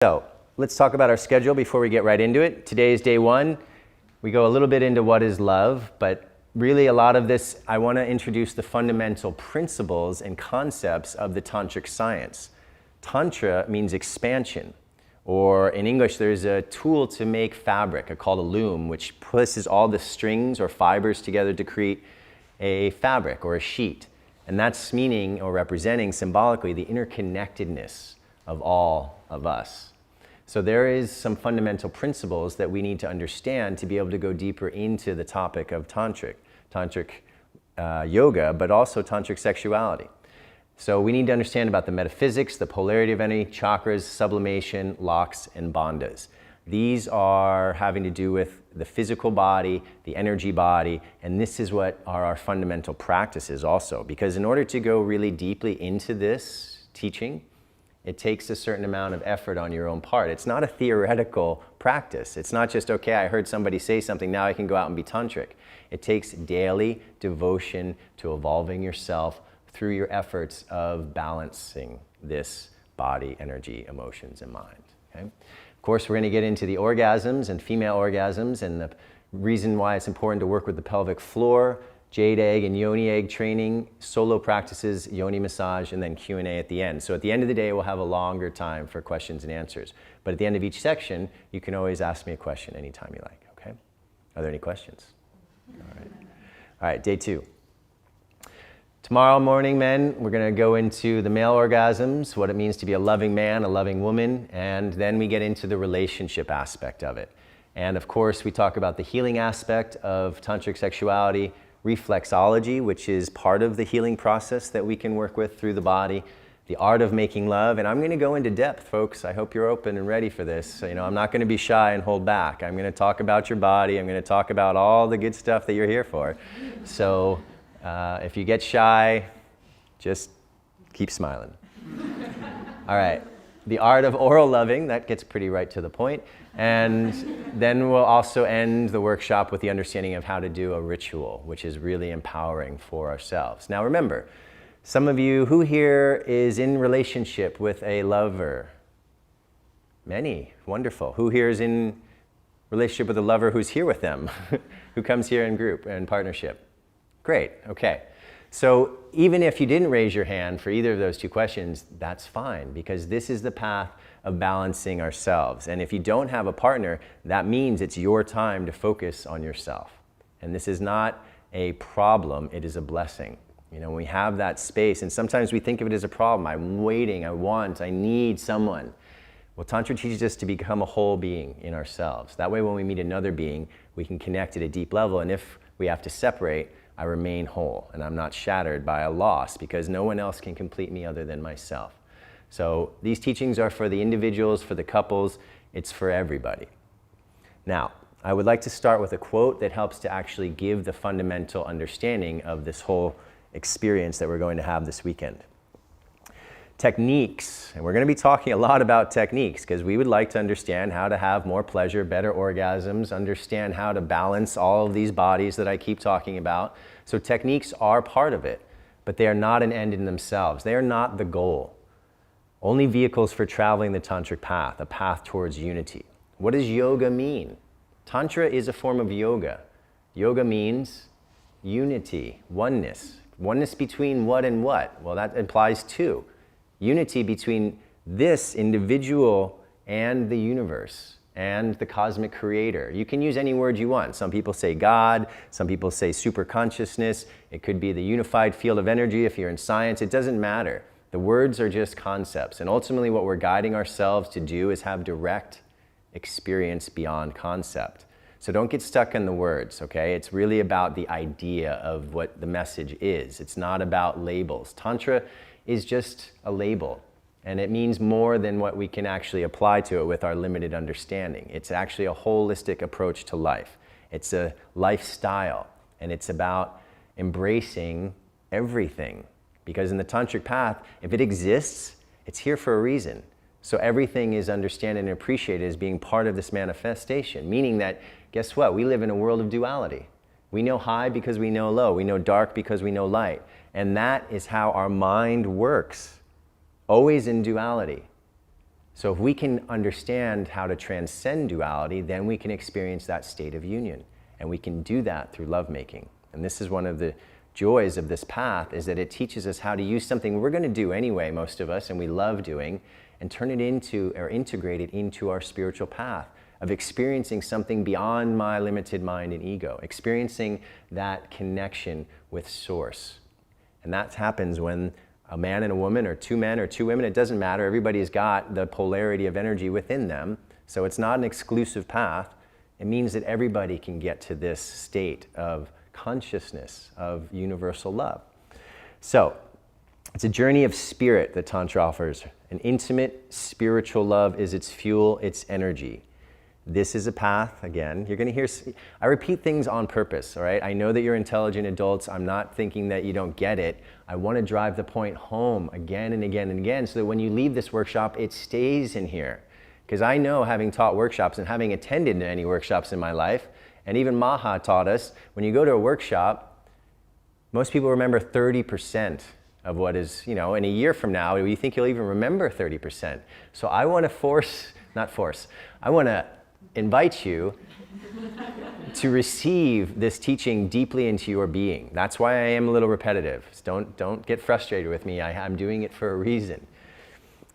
So let's talk about our schedule before we get right into it. Today is day one. We go a little bit into what is love, but really a lot of this, I want to introduce the fundamental principles and concepts of the Tantric science. Tantra means expansion, or in English there's a tool to make fabric called a loom, which pushes all the strings or fibers together to create a fabric or a sheet. And that's meaning or representing symbolically the interconnectedness of all of us. So there is some fundamental principles that we need to understand to be able to go deeper into the topic of Tantric Yoga, but also Tantric sexuality. So we need to understand about the metaphysics, the polarity of energy, chakras, sublimation, locks, and bandhas. These are having to do with the physical body, the energy body, and this is what are our fundamental practices also. Because in order to go really deeply into this teaching, it takes a certain amount of effort on your own part. It's not a theoretical practice. It's not just, okay, I heard somebody say something, now I can go out and be tantric. It takes daily devotion to evolving yourself through your efforts of balancing this body, energy, emotions, and mind. Okay? Of course, we're going to get into the orgasms and female orgasms and the reason why it's important to work with the pelvic floor, jade egg and yoni egg training, solo practices, yoni massage, and then Q&A at the end. So at the end of the day, we'll have a longer time for questions and answers. But at the end of each section, you can always ask me a question anytime you like, okay? Are there any questions? All right, day two. Tomorrow morning, men, we're going to go into the male orgasms, what it means to be a loving man, a loving woman, and then we get into the relationship aspect of it. And of course, we talk about the healing aspect of tantric sexuality, reflexology, which is part of the healing process that we can work with through the body, the art of making love, and I'm going to go into depth, folks. I hope you're open and ready for this. So, I'm not going to be shy and hold back. I'm going to talk about your body. I'm going to talk about all the good stuff that you're here for. So if you get shy, just keep smiling. All right. The art of oral loving, that gets pretty right to the point. And then we'll also end the workshop with the understanding of how to do a ritual, which is really empowering for ourselves. Now remember, some of you, who here is in relationship with a lover? Many, wonderful. Who here is in relationship with a lover who's here with them, who comes here in group and partnership? Great, okay. So even if you didn't raise your hand for either of those two questions, that's fine, because this is the path of balancing ourselves. And if you don't have a partner, that means it's your time to focus on yourself. And this is not a problem, it is a blessing. When we have that space, and sometimes we think of it as a problem. I'm waiting, I need someone. Well, Tantra teaches us to become a whole being in ourselves. That way when we meet another being, we can connect at a deep level. And if we have to separate, I remain whole and I'm not shattered by a loss, because no one else can complete me other than myself. So these teachings are for the individuals, for the couples, it's for everybody. Now, I would like to start with a quote that helps to actually give the fundamental understanding of this whole experience that we're going to have this weekend. Techniques, and we're going to be talking a lot about techniques because we would like to understand how to have more pleasure, better orgasms, understand how to balance all of these bodies that I keep talking about. So techniques are part of it, but they are not an end in themselves. They are not the goal. Only vehicles for traveling the tantric path, a path towards unity. What does yoga mean? Tantra is a form of yoga. Yoga means unity, oneness. Oneness between what and what? Well, that implies two. Unity between this individual and the universe and the cosmic creator. You can use any word you want. Some people say God, some people say super consciousness. It could be the unified field of energy if you're in science. It doesn't matter. The words are just concepts. And ultimately what we're guiding ourselves to do is have direct experience beyond concept. So don't get stuck in the words, okay? It's really about the idea of what the message is. It's not about labels. Tantra is just a label, and it means more than what we can actually apply to it with our limited understanding. It's actually a holistic approach to life. It's a lifestyle, and it's about embracing everything. Because in the tantric path, if it exists, it's here for a reason. So everything is understood and appreciated as being part of this manifestation, meaning that, guess what? We live in a world of duality. We know high because we know low. We know dark because we know light. And that is how our mind works, always in duality. So if we can understand how to transcend duality, then we can experience that state of union. And we can do that through lovemaking. And this is one of the joys of this path, is that it teaches us how to use something we're going to do anyway, most of us, and we love doing, and turn it into, or integrate it into our spiritual path of experiencing something beyond my limited mind and ego, experiencing that connection with Source. And that happens when a man and a woman, or two men or two women, it doesn't matter, everybody's got the polarity of energy within them, so it's not an exclusive path. It means that everybody can get to this state of consciousness, of universal love. So, it's a journey of spirit that Tantra offers. An intimate spiritual love is its fuel, its energy. This is a path, again, you're gonna hear, I repeat things on purpose, all right? I know that you're intelligent adults. I'm not thinking that you don't get it. I wanna drive the point home again and again and again so that when you leave this workshop, it stays in here. Because I know, having taught workshops and having attended many workshops in my life, and even Maha taught us, when you go to a workshop, most people remember 30% of what is, in a year from now, you think you'll even remember 30%. So I want to I want to invite you to receive this teaching deeply into your being. That's why I am a little repetitive. Don't get frustrated with me. I'm doing it for a reason.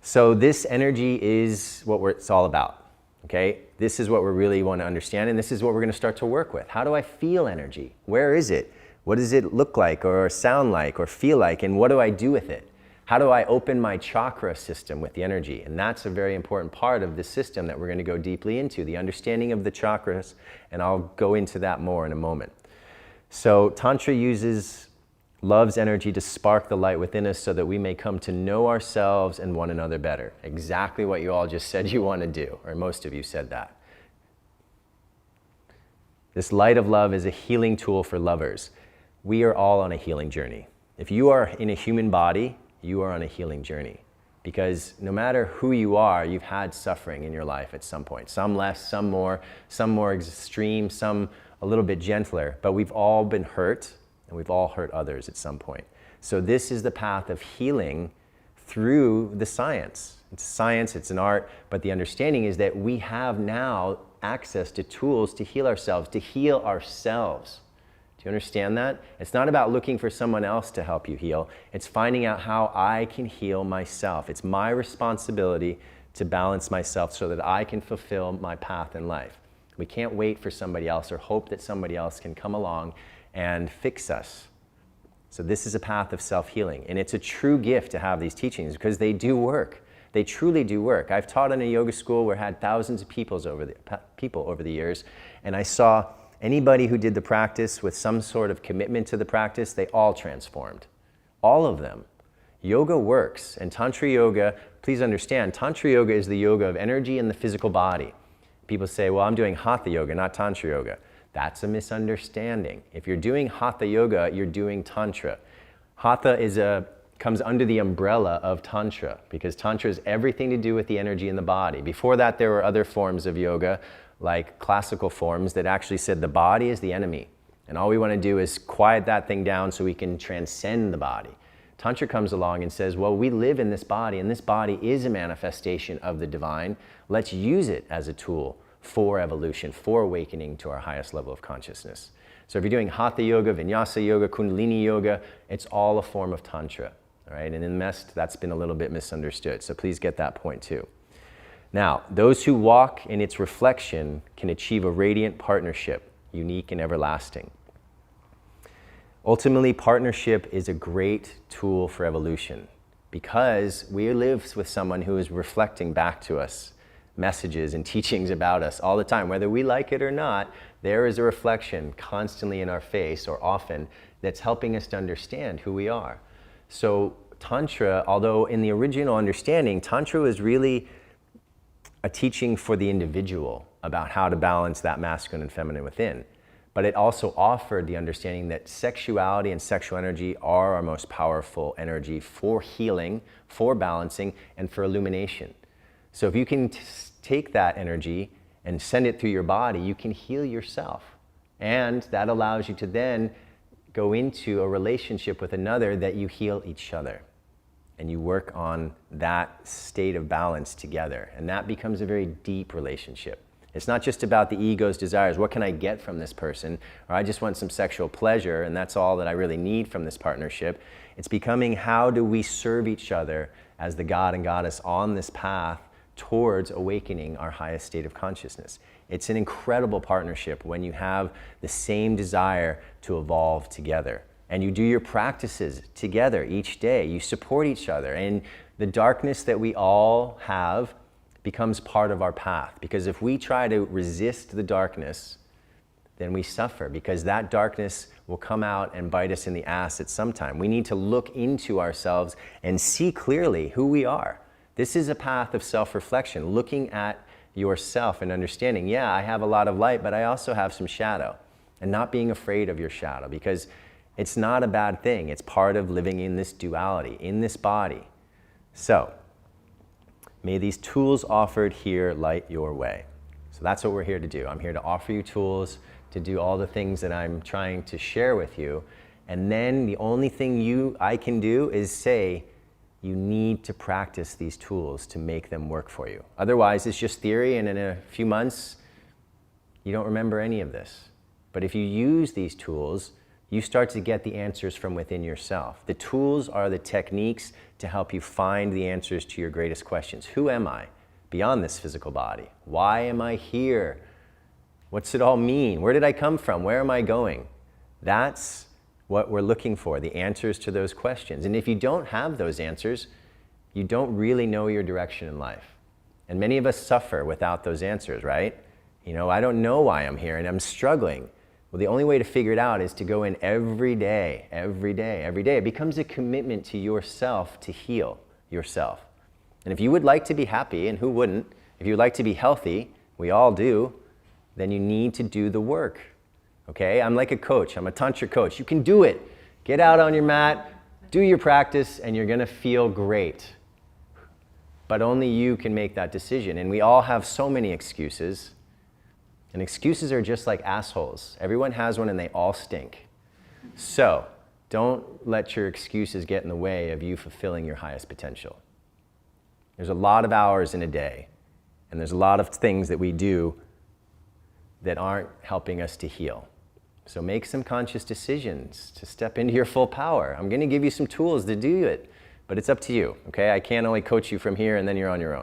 So this energy is what it's all about, okay? This is what we really want to understand, and this is what we're going to start to work with. How do I feel energy? Where is it? What does it look like or sound like or feel like, and what do I do with it? How do I open my chakra system with the energy? And that's a very important part of this system that we're going to go deeply into, the understanding of the chakras, and I'll go into that more in a moment. So Tantra uses love's energy to spark the light within us so that we may come to know ourselves and one another better. Exactly what you all just said you want to do, or most of you said that. This light of love is a healing tool for lovers. We are all on a healing journey. If you are in a human body, you are on a healing journey. Because no matter who you are, you've had suffering in your life at some point. Some less, some more extreme, some a little bit gentler. But we've all been hurt, and we've all hurt others at some point. So this is the path of healing through the science. It's science, it's an art, but the understanding is that we have now access to tools to heal ourselves, Do you understand that? It's not about looking for someone else to help you heal. It's finding out how I can heal myself. It's my responsibility to balance myself so that I can fulfill my path in life. We can't wait for somebody else or hope that somebody else can come along and fix us. So this is a path of self-healing, and it's a true gift to have these teachings because they do work. They truly do work. I've taught in a yoga school where I had thousands of people over the years, and I saw anybody who did the practice with some sort of commitment to the practice, they all transformed. All of them. Yoga works, and Tantra Yoga, please understand, Tantra Yoga is the yoga of energy and the physical body. People say, well, I'm doing Hatha Yoga, not Tantra Yoga. That's a misunderstanding. If you're doing Hatha Yoga, you're doing Tantra. Hatha comes under the umbrella of Tantra because Tantra is everything to do with the energy in the body. Before that, there were other forms of yoga, like classical forms that actually said the body is the enemy. And all we want to do is quiet that thing down so we can transcend the body. Tantra comes along and says, well, we live in this body, and this body is a manifestation of the divine. Let's use it as a tool for evolution, for awakening to our highest level of consciousness. So if you're doing Hatha Yoga, Vinyasa Yoga, Kundalini Yoga, it's all a form of Tantra, all right? And in the West, that's been a little bit misunderstood, so please get that point too. Now, those who walk in its reflection can achieve a radiant partnership, unique and everlasting. Ultimately, partnership is a great tool for evolution because we live with someone who is reflecting back to us messages and teachings about us all the time. Whether we like it or not, there is a reflection constantly in our face or often that's helping us to understand who we are. So Tantra, although in the original understanding, Tantra was really a teaching for the individual about how to balance that masculine and feminine within. But it also offered the understanding that sexuality and sexual energy are our most powerful energy for healing, for balancing, and for illumination. So if you can take that energy and send it through your body, you can heal yourself. And that allows you to then go into a relationship with another that you heal each other. and you work on that state of balance together. And that becomes a very deep relationship. It's not just about the ego's desires. What can I get from this person? Or I just want some sexual pleasure and that's all that I really need from this partnership. It's becoming, how do we serve each other as the God and Goddess on this path towards awakening our highest state of consciousness. It's an incredible partnership when you have the same desire to evolve together. And you do your practices together each day. You support each other. And the darkness that we all have becomes part of our path. Because if we try to resist the darkness, then we suffer, because that darkness will come out and bite us in the ass at some time. We need to look into ourselves and see clearly who we are. This is a path of self-reflection, looking at yourself and understanding, yeah, I have a lot of light, but I also have some shadow. And not being afraid of your shadow, because it's not a bad thing. It's part of living in this duality, in this body. So, may these tools offered here light your way. So that's what we're here to do. I'm here to offer you tools to do all the things that I'm trying to share with you. And then the only thing I can do is say, you need to practice these tools to make them work for you. Otherwise, it's just theory, and in a few months, you don't remember any of this. But if you use these tools, you start to get the answers from within yourself. The tools are the techniques to help you find the answers to your greatest questions. Who am I beyond this physical body? Why am I here? What's it all mean? Where did I come from? Where am I going? That's what we're looking for, the answers to those questions. And if you don't have those answers, you don't really know your direction in life. And many of us suffer without those answers, right? You know, I don't know why I'm here and I'm struggling. Well, the only way to figure it out is to go in every day, every day, every day. It becomes a commitment to yourself to heal yourself. And if you would like to be happy, and who wouldn't, if you would like to be healthy, we all do, then you need to do the work. Okay? I'm like a coach. I'm a Tantra coach. You can do it. Get out on your mat, do your practice, and you're going to feel great. But only you can make that decision. And we all have so many excuses. And excuses are just like assholes. Everyone has one and they all stink. So, don't let your excuses get in the way of you fulfilling your highest potential. There's a lot of hours in a day, and there's a lot of things that we do that aren't helping us to heal. So make some conscious decisions to step into your full power. I'm going to give you some tools to do it, but it's up to you, okay? I can't only coach you from here and then you're on your own.